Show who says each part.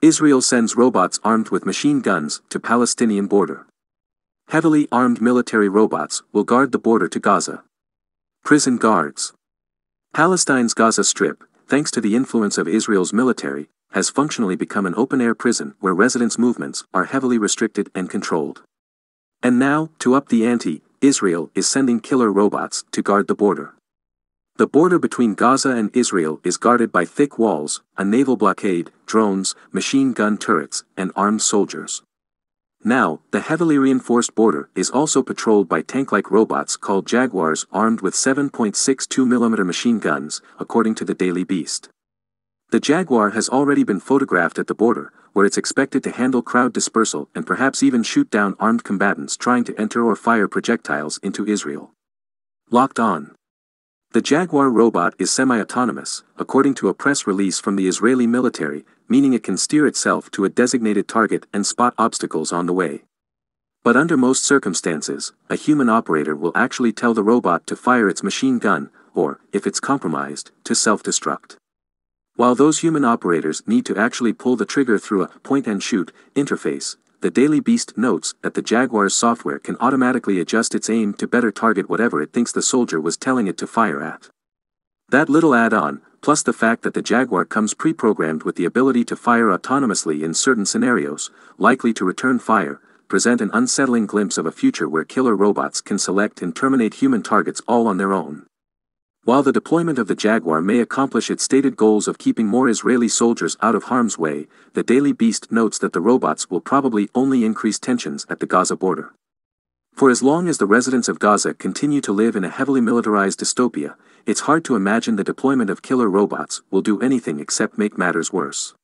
Speaker 1: Israel sends robots armed with machine guns to Palestinian border. Heavily armed military robots will guard the border to Gaza. Prison guards. Palestine's Gaza Strip, thanks to the influence of Israel's military, has functionally become an open-air prison where residents' movements are heavily restricted and controlled. And now, to up the ante, Israel is sending killer robots to guard the border. The border between Gaza and Israel is guarded by thick walls, a naval blockade, drones, machine gun turrets, and armed soldiers. Now, the heavily reinforced border is also patrolled by tank-like robots called Jaguars armed with 7.62mm machine guns, according to the Daily Beast. The Jaguar has already been photographed at the border, where it's expected to handle crowd dispersal and perhaps even shoot down armed combatants trying to enter or fire projectiles into Israel. Locked on. The Jaguar robot is semi-autonomous, according to a press release from the Israeli military, meaning it can steer itself to a designated target and spot obstacles on the way. But under most circumstances, a human operator will actually tell the robot to fire its machine gun, or, if it's compromised, to self-destruct. While those human operators need to actually pull the trigger through a point-and-shoot interface, the Daily Beast notes that the Jaguar's software can automatically adjust its aim to better target whatever it thinks the soldier was telling it to fire at. That little add-on, plus the fact that the Jaguar comes pre-programmed with the ability to fire autonomously in certain scenarios, likely to return fire, present an unsettling glimpse of a future where killer robots can select and terminate human targets all on their own. While the deployment of the Jaguar may accomplish its stated goals of keeping more Israeli soldiers out of harm's way, the Daily Beast notes that the robots will probably only increase tensions at the Gaza border. For as long as the residents of Gaza continue to live in a heavily militarized dystopia, it's hard to imagine the deployment of killer robots will do anything except make matters worse.